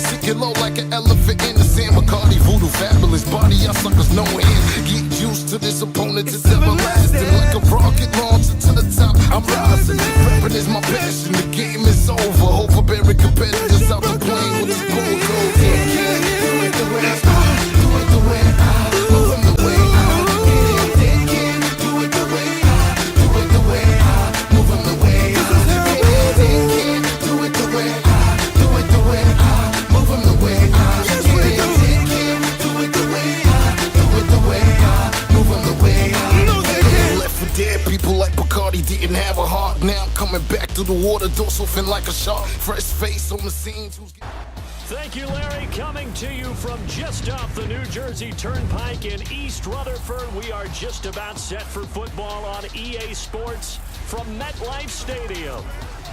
sinking low like an elephant in the sand. Bacardi, voodoo, fabulous body, y'all suckers no hands. Get used to this opponent, it's everlasting. Like a rocket launcher to the top, I'm rising. Rapping is my passion, the game is over. Overbearing competitors out the plane with the gold gold. Do it the way I, do it the way I, move them the way I. They can't do it the way I, do it the way I, move them the way I. They can't do it the way I, do it the way I, move them the way I. They can't do it the way I, do it the way I, move them the way I. Left for dead people like Bacardi didn't have a heart. Now I'm coming back through the water, dorsal fin like a shark. Fresh face on the scene. Thank you, Larry. Coming to you from just off the New Jersey Turnpike in East Rutherford. We are just about set for football on EA Sports from MetLife Stadium.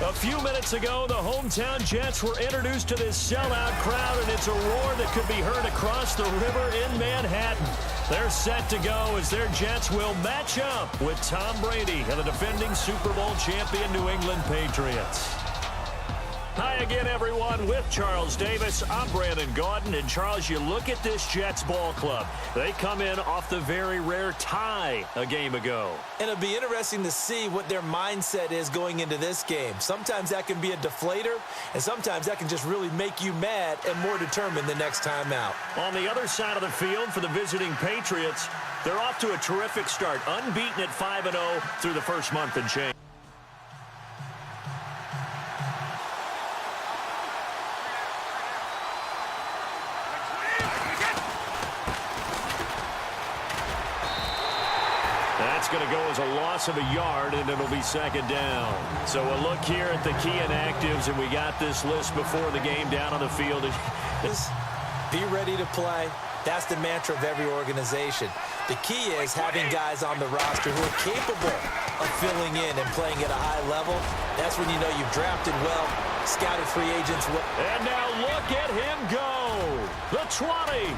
A few minutes ago, the hometown Jets were introduced to this sellout crowd, and it's a roar that could be heard across the river in Manhattan. They're set to go as their Jets will match up with Tom Brady and the defending Super Bowl champion New England Patriots. Hi again, everyone. With Charles Davis, I'm Brandon Gaudin. And Charles, you look at this Jets ball club. They come in off the very rare tie a game ago. And it'll be interesting to see what their mindset is going into this game. Sometimes that can be a deflator, and sometimes that can just really make you mad and more determined the next time out. On the other side of the field for the visiting Patriots, they're off to a terrific start, unbeaten at 5-0 through the first month and change. That's going to go as a loss of a yard, and it'll be second down. So a look here at the key inactives, and we got this list before the game down on the field. Be ready to play. That's the mantra of every organization. The key is having guys on the roster who are capable of filling in and playing at a high level. That's when you know you've drafted well, scouted free agents well. And now look at him go. The 20.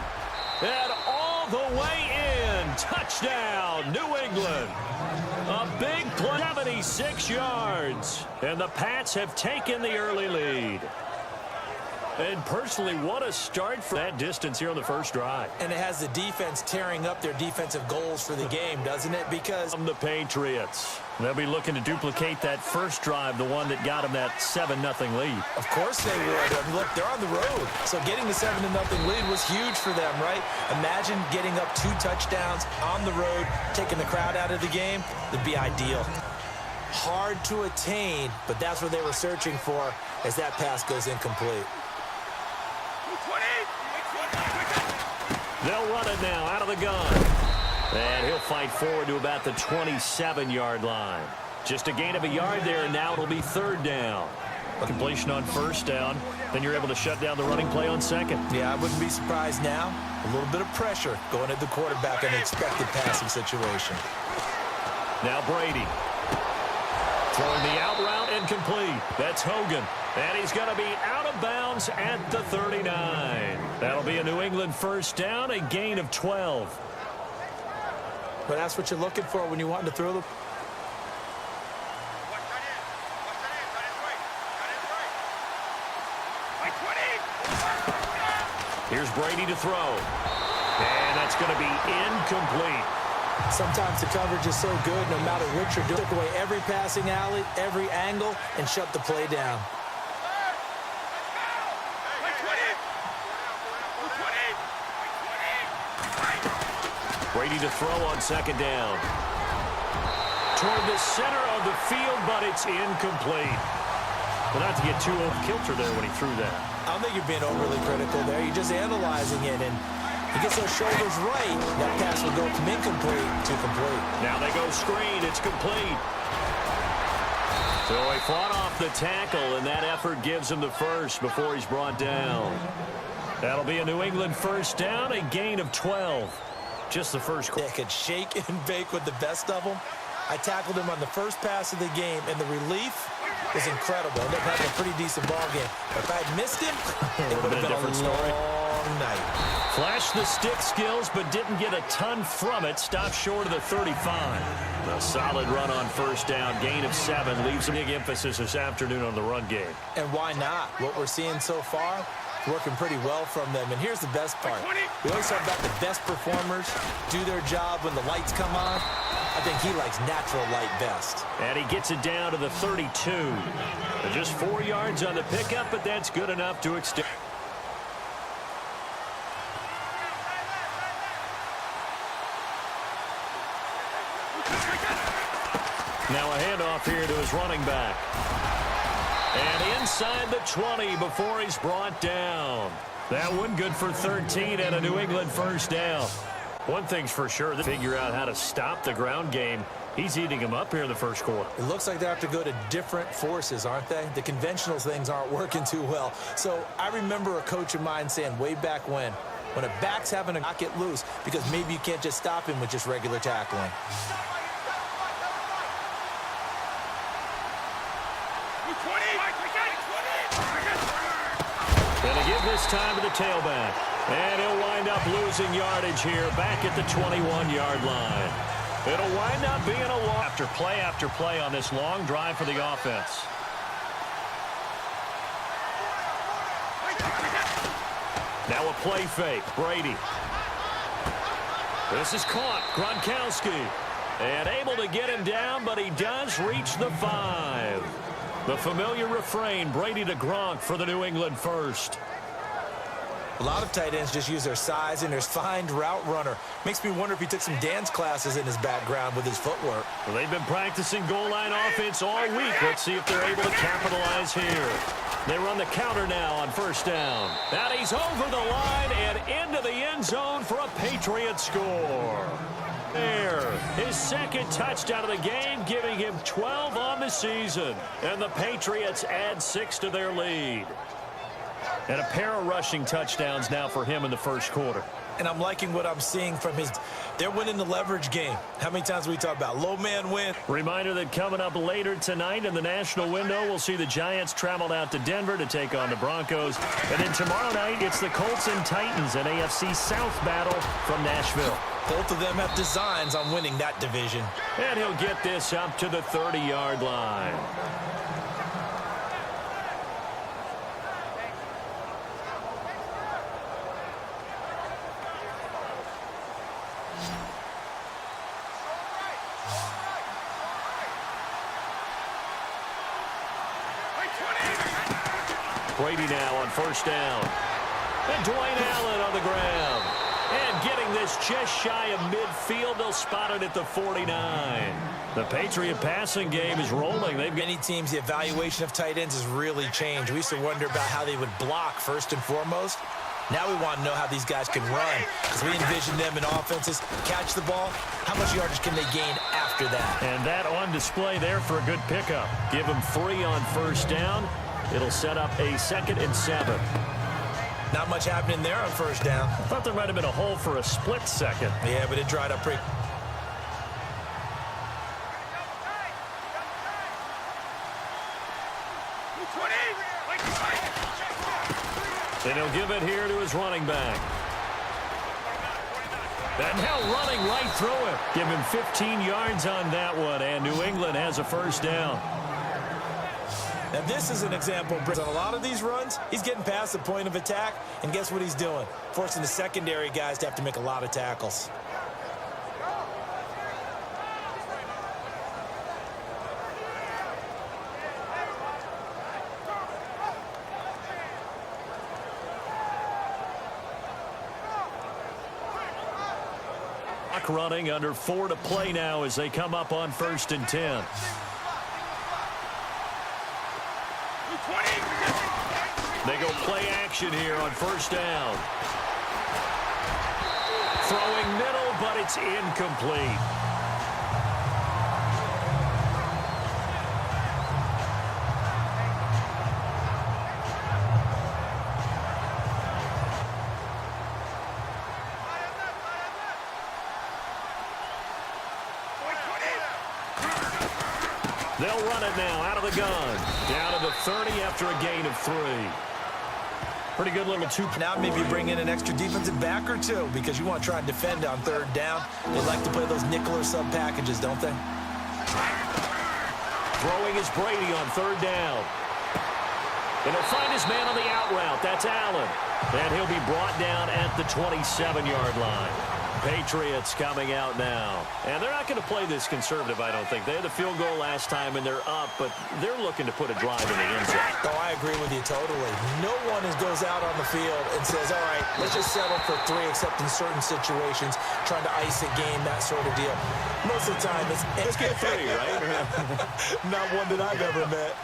And all the way in. Touchdown, New England. A big play, 76 yards. And the Pats have taken the early lead. And personally, what a start for that distance here on the first drive. And it has the defense tearing up their defensive goals for the game, doesn't it? Because the Patriots, they'll be looking to duplicate that first drive, the one that got them that 7-0 lead. Of course they would. I mean, look, they're on the road. So getting the 7-0 lead was huge for them, right? Imagine getting up 2 touchdowns on the road, taking the crowd out of the game. That'd be ideal. Hard to attain, but that's what they were searching for as that pass goes incomplete. They'll run it now out of the gun. And he'll fight forward to about the 27-yard line. Just a gain of a yard there, and now it'll be third down. Completion on first down. Then you're able to shut down the running play on second. Yeah, I wouldn't be surprised now. A little bit of pressure going at the quarterback in an expected passing situation. Now Brady. Throwing the out route incomplete. That's Hogan. And he's going to be out of bounds at the 39. That'll be a New England first down, a gain of 12. But that's what you're looking for when you want to throw the... Here's Brady to throw. And that's going to be incomplete. Sometimes the coverage is so good, no matter what you're doing, took away every passing alley, every angle, and shut the play down. Brady to throw on second down. Toward the center of the field, but it's incomplete. Well, not to get too off-kilter there when he threw that. I don't think you're being overly critical there. You're just analyzing it, and he gets those shoulders right. That pass will go from incomplete to complete. Now they go screen. It's complete. So he fought off the tackle, and that effort gives him the first before he's brought down. That'll be a New England first down, a gain of 12. Just the first quarter. They could shake and bake with the best of them. I tackled him on the first pass of the game, and the relief was incredible. Ended up having a pretty decent ball game. If I had missed him, it would have been a different story. Long night. Flashed the stick skills, but didn't get a ton from it. Stopped short of the 35. A solid run on first down. Gain of 7. Leaves a big emphasis this afternoon on the run game. And why not? What we're seeing so far, Working pretty well from them. And here's the best part. We always talk about the best performers do their job when the lights come on. I think he likes natural light best. And he gets it down to the 32. Just 4 yards on the pickup, but that's good enough to extend. Now a handoff here to his running back. And inside the 20 before he's brought down. That one good for 13 and a New England first down. One thing's for sure, they figure out how to stop the ground game. He's eating him up here in the first quarter. It looks like they have to go to different forces, aren't they? The conventional things aren't working too well. So I remember a coach of mine saying way back when a back's having to knock it loose because maybe you can't just stop him with just regular tackling. Gonna give this time to the tailback. And he'll wind up losing yardage here back at the 21-yard line. It'll wind up being a long after play on this long drive for the offense. Now a play fake. Brady. This is caught. Gronkowski. And able to get him down, but he does reach the 5. The familiar refrain, Brady to Gronk for the New England first. A lot of tight ends just use their size and their fine route runner. Makes me wonder if he took some dance classes in his background with his footwork. Well, they've been practicing goal line offense all week. Let's see if they're able to capitalize here. They run the counter now on first down. And he's over the line and into the end zone for a Patriot score. There, his second touchdown of the game, giving him 12 on the season. And the Patriots add 6 to their lead. And a pair of rushing touchdowns now for him in the first quarter. And I'm liking what I'm seeing from his... They're winning the leverage game. How many times we talk about low man win? Reminder that coming up later tonight in the national window, we'll see the Giants travel out to Denver to take on the Broncos. And then tomorrow night, it's the Colts and Titans, an AFC South battle from Nashville. Both of them have designs on winning that division. And he'll get this up to the 30-yard line. Brady now on first down. And Dwayne Allen on the ground. And getting this just shy of midfield. They'll spot it at the 49. The Patriot passing game is rolling. They've got many teams, the evaluation of tight ends has really changed. We used to wonder about how they would block first and foremost. Now we want to know how these guys can run. Because we envision them in offenses, catch the ball. How much yardage can they gain after that? And that on display there for a good pickup. Give them 3 on first down. It'll set up a 2nd and 7. Not much happening there on first down. I thought there might have been a hole for a split second. Yeah, but it dried up pretty. And he'll give it here to his running back. And now running right through it. Give him 15 yards on that one, and New England has a first down. Now, this is an example. On a lot of these runs, he's getting past the point of attack, and guess what he's doing? Forcing the secondary guys to have to make a lot of tackles. Clock running, under 4 to play now as they come up on 1st and 10. They go play action here on first down. Throwing middle, but it's incomplete. They'll run it now out of the gun. Down to the 30 after a gain of 3. Pretty good little 2. Now maybe bring in an extra defensive back or 2 because you want to try and defend on 3rd down. They like to play those nickel or sub packages, don't they? Throwing is Brady on 3rd down. And he'll find his man on the out route. That's Allen. And he'll be brought down at the 27-yard line. Patriots coming out now. And they're not going to play this conservative, I don't think. They had the field goal last time, and they're up, but they're looking to put a drive in the end zone. Oh, I agree with you totally. No one goes out on the field and says, all right, let's just settle for 3, except in certain situations, trying to ice a game, that sort of deal. Most of the time, let's get 3, right? Not one that I've ever met.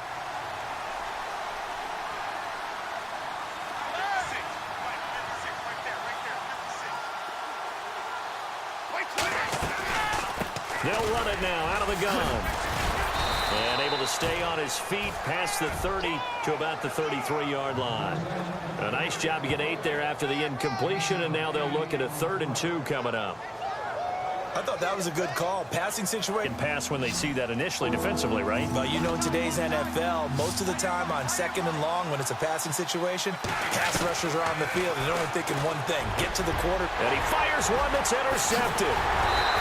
They'll run it now out of the gun. And able to stay on his feet past the 30 to about the 33-yard line. A nice job to get 8 there after the incompletion, and now they'll look at a 3rd and 2 coming up. I thought that was a good call. Passing situation. Pass when they see that initially defensively, right? But you know, in today's NFL, most of the time on 2nd and long, when it's a passing situation, pass rushers are on the field, and they're only thinking one thing, get to the quarter. And he fires one that's intercepted.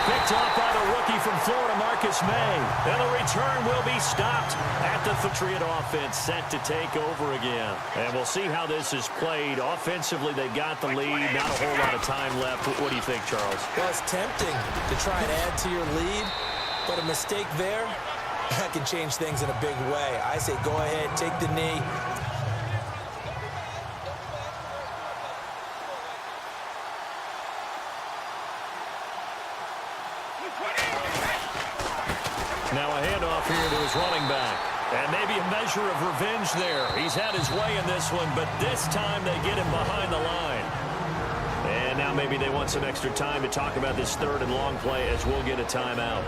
Picked off by the rookie from Florida, Marcus May. And the return will be stopped at the Patriot offense, set to take over again. And we'll see how this is played. Offensively, they got the lead. Not a whole lot of time left. What do you think, Charles? Well, it's tempting to try and add to your lead, but a mistake there, that can change things in a big way. I say go ahead, take the knee. Now a handoff here to his running back. And maybe a measure of revenge there. He's had his way in this one, but this time they get him behind the line. And now maybe they want some extra time to talk about this 3rd and long play as we'll get a timeout.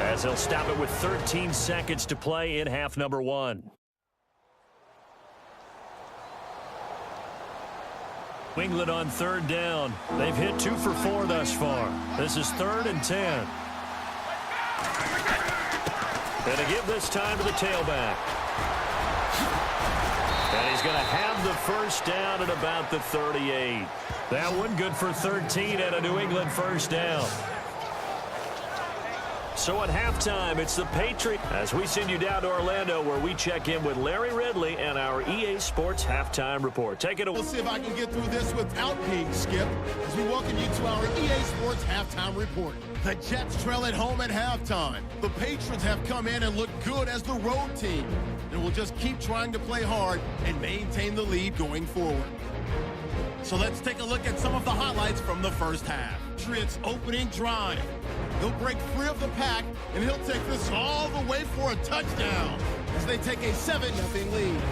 As they'll stop it with 13 seconds to play in half number 1. England on 3rd down. They've hit 2 for 4 thus far. This is 3rd and 10. And to give this time to the tailback. And he's going to have the first down at about the 38. That one good for 13 and a New England first down. So at halftime, it's the Patriots. As we send you down to Orlando, where we check in with Larry Ridley and our EA Sports Halftime Report. Take it away. We'll see if I can get through this without being skipped as we welcome you to our EA Sports Halftime Report. The Jets trail at home at halftime. The Patriots have come in and looked good as the road team, and will just keep trying to play hard and maintain the lead going forward. So let's take a look at some of the highlights from the first half. Patriots opening drive. He'll break free of the pack, and he'll take this all the way for a touchdown as they take a 7-0 lead.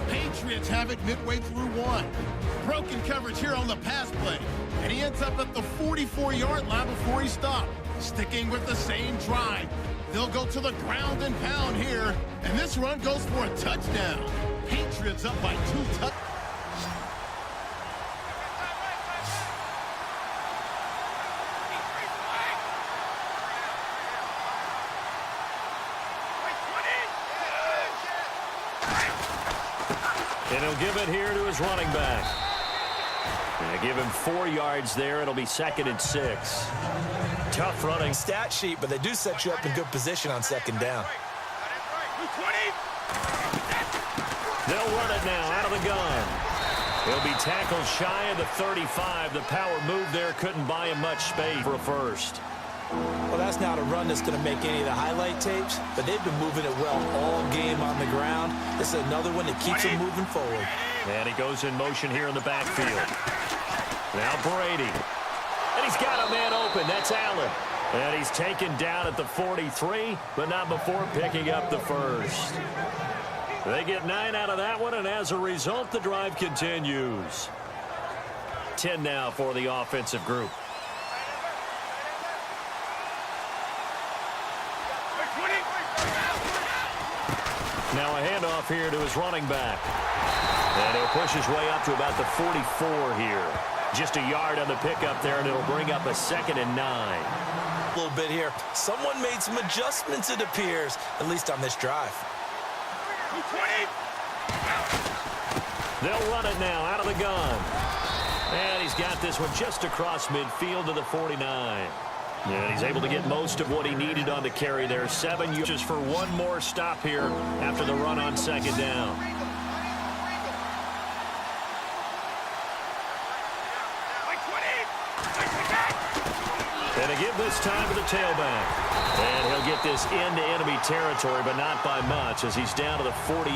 Patriots have it midway through 1. Broken coverage here on the pass play, and he ends up at the 44-yard line before he stopped. Sticking with the same drive. They'll go to the ground and pound here, and this run goes for a touchdown. Patriots up by 2 touchdowns. And he'll give it here to his running back. And give him 4 yards there. It'll be 2nd and 6. Tough running. Stat sheet, but they do set you up in good position on 2nd down. They'll run it now out of the gun. He'll be tackled shy of the 35. The power move there couldn't buy him much space for a first. Well, that's not a run that's going to make any of the highlight tapes, but they've been moving it well all game on the ground. This is another one that keeps them moving forward. And he goes in motion here in the backfield. Now Brady. And he's got a man open. That's Allen. And he's taken down at the 43, but not before picking up the first. They get 9 out of that one, and as a result, the drive continues. 10 now for the offensive group. Now a handoff here to his running back. And he'll push his way up to about the 44 here. Just a yard on the pickup there, and it'll bring up a 2nd and 9. A little bit here. Someone made some adjustments, it appears, at least on this drive. They'll run it now out of the gun. And he's got this one just across midfield to the 49. And he's able to get most of what he needed on the carry there. 7 yards for one more stop here after the run on 2nd down. And to give this time to the tailback. And he'll get this into enemy territory, but not by much as he's down to the 48.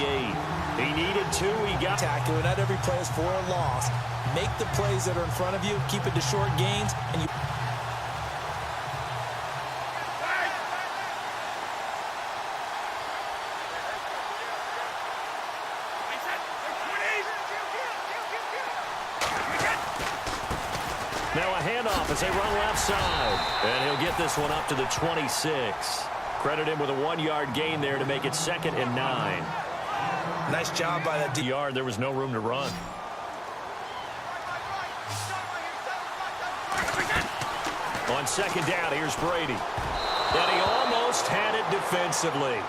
He needed two. He got Tackle. Not every play is for a loss. Make the plays that are in front of you. Keep it to short gains. And you. Now a handoff as they run left side. And he'll get this one up to the 26. Credit him with a 1-yard gain there to make it 2nd and 9. Nice job by that Yard, there was no room to run. On 2nd down, here's Brady. And he almost had it defensively.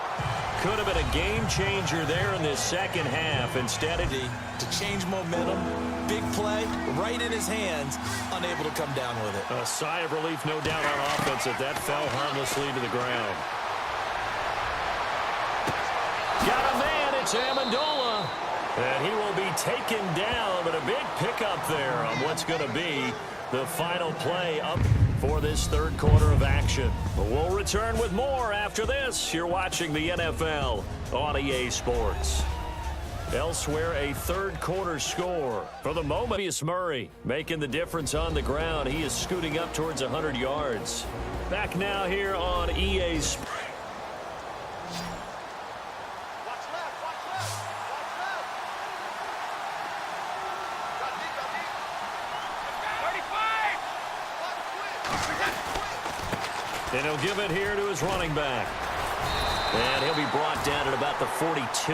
Could have been a game changer there in this second half. Instead, to change momentum. Big play right in his hands. Unable to come down with it. A sigh of relief, no doubt, on offense that that fell harmlessly to the ground. Got a man. It's Amendola. And he will be taken down, but a big pickup there on what's going to be the final play up for this third quarter of action. But we'll return with more after this. You're watching the NFL on EA Sports. Elsewhere, a third quarter score. For the moment, it's Murray making the difference on the ground. He is scooting up towards 100 yards. Back now here on EA Sports. And he'll give it here to his running back. And he'll be brought down at about the 42.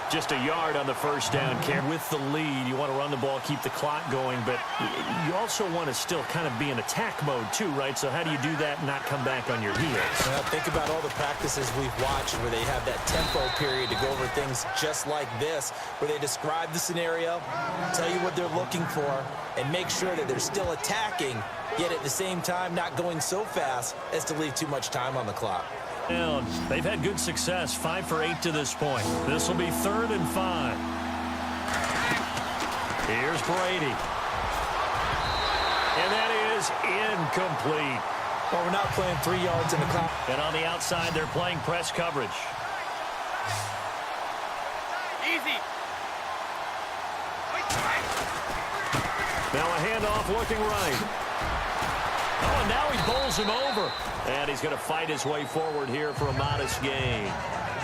Just a yard on the first down carry. With the lead, you want to run the ball, keep the clock going, but you also want to still kind of be in attack mode too, right? So how do you do that and not come back on your heels? Well, think about all the practices we've watched where they have that tempo period to go over things just like this, where they describe the scenario, tell you what they're looking for, and make sure that they're still attacking, yet at the same time not going so fast as to leave too much time on the clock. They've had good success, 5 for 8 to this point. This will be 3rd and 5. Here's Brady. And that is incomplete. Well, we're not playing 3 yards in the clock. And on the outside, they're playing press coverage. Easy. Now a handoff looking right. Oh, and now he bowls him over. And he's going to fight his way forward here for a modest gain.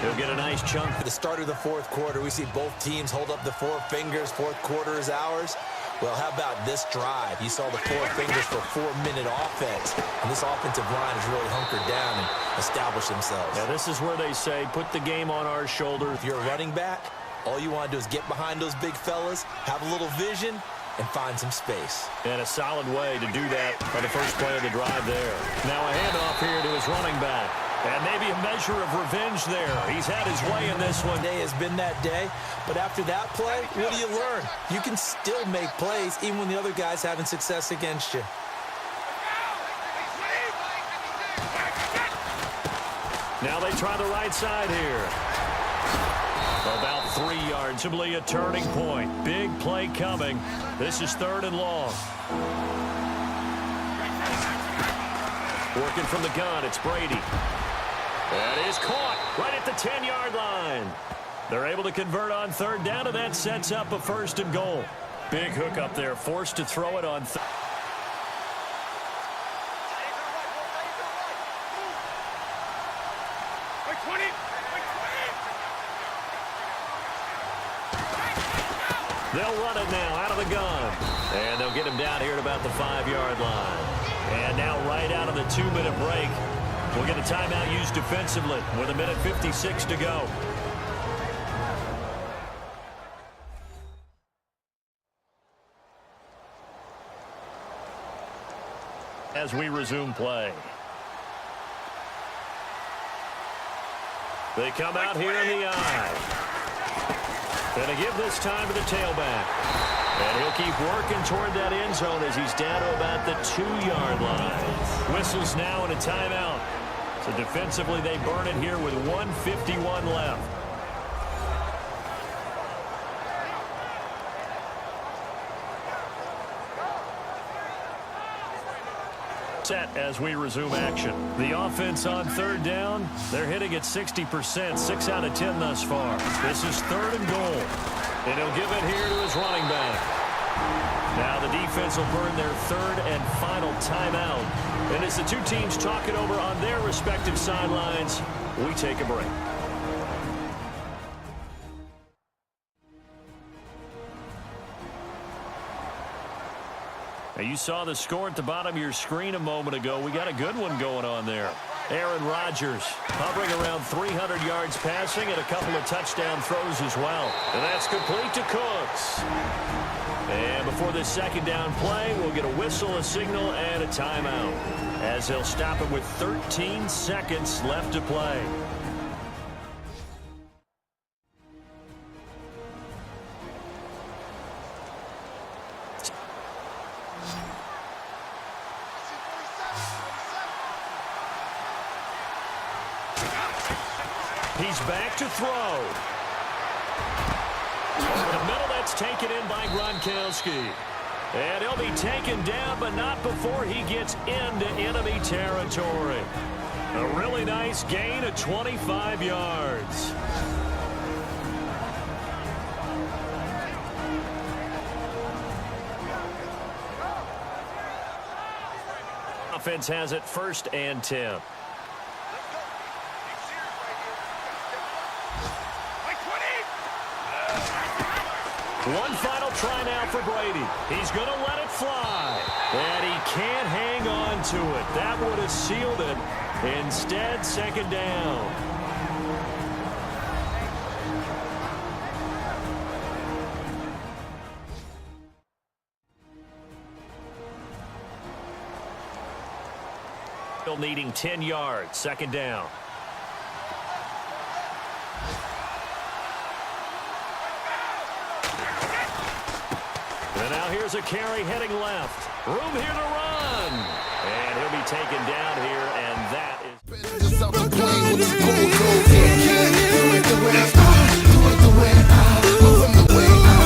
He'll get a nice chunk. At the start of the fourth quarter, we see both teams hold up the 4 fingers. Fourth quarter is ours. Well, how about this drive? You saw the 4 fingers for 4-minute offense. And this offensive line has really hunkered down and established themselves. Now, this is where they say, put the game on our shoulders. If you're a running back, all you want to do is get behind those big fellas, have a little vision, and find some space. And a solid way to do that on the first play of the drive there. Now a handoff here to his running back. And maybe a measure of revenge there. He's had his way in this one. Today has been that day, but after that play, what do you learn? You can still make plays even when the other guy's having success against you. Now they try the right side here. About 3 yards, simply a turning point. Big play coming. This is 3rd and long. Working from the gun, it's Brady. That is caught right at the 10-yard line. They're able to convert on 3rd down, and that sets up a 1st and goal. Big hook up there, forced to throw it on 3rd. They'll run it now out of the gun. And they'll get him down here at about the 5-yard line. And now right out of the 2-minute break, we'll get a timeout used defensively with 1:56 to go. As we resume play. They come out here in the eye. And to give this time to the tailback. And he'll keep working toward that end zone as he's down to about the 2-yard line. Whistles now and a timeout. So defensively, they burn it here with 1:51 left. Set as we resume action. The offense on third down, they're hitting at 60%, 6 out of 10 thus far. This is 3rd and goal. And he'll give it here to his running back. Now the defense will burn their 3rd and final timeout. And as the two teams talk it over on their respective sidelines, we take a break. Now you saw the score at the bottom of your screen a moment ago. We got a good one going on there. Aaron Rodgers hovering around 300 yards passing and a couple of touchdown throws as well. And that's complete to Cooks. And before this second down play, we'll get a whistle, a signal, and a timeout, as they'll stop it with 13 seconds left to play. He's back to throw. In the middle, that's taken in by Gronkowski. And he'll be taken down, but not before he gets into enemy territory. A really nice gain of 25 yards. Offense has it 1st and 10. One final try now for Brady. He's going to let it fly. And he can't hang on to it. That would have sealed it. Instead, 2nd down. Still needing 10 yards. 2nd down. And now here's a carry heading left. Room here to run. And he'll be taken down here, and that is... Just out the plane with his bulldozer. Do it the way I, do it the way I, move him the way I,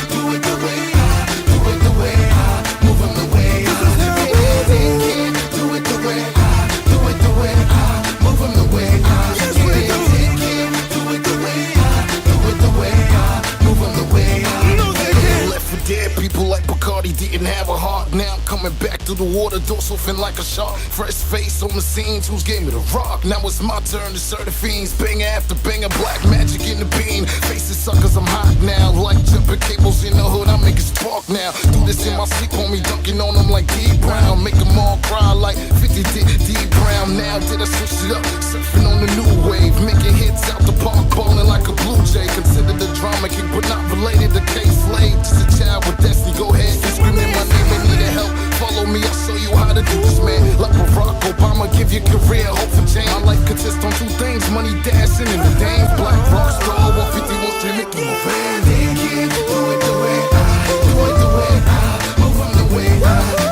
do it the way I, do it the way I, move him the way I, do it the way I, do it the way I, move him the way I, do it the way I, do it the way I, move him the way I. Left for dead people like Bacardi didn't have a heart. Now I'm coming back through the water, dorsal fin like a shark. Fresh face on the scenes, who's gave me the rock? Now it's my turn to serve the fiends. Banger after banger, black magic in the bean. Faces suckers, I'm hot now. Like jumping cables in the hood, I make it spark now. Do this in my sleep, homie, dunking on them like D Brown. Make them all cry like 50 D Brown. Now did I switch it up? Surfing on the new wave, making hits out the park, balling like a Blue Jay. Consider the drama king, but not related to K-Slade. Just a child with destiny, go ahead and screaming my name and need help. Follow me, I'll show you how to do this, man. Like Barack Obama, give your career hope for change. My life consists on 2 things, money dashing and the dame. Black rock star, 151st Street, Mickey Moran. Do it the way I, do it the way I, move on the way I.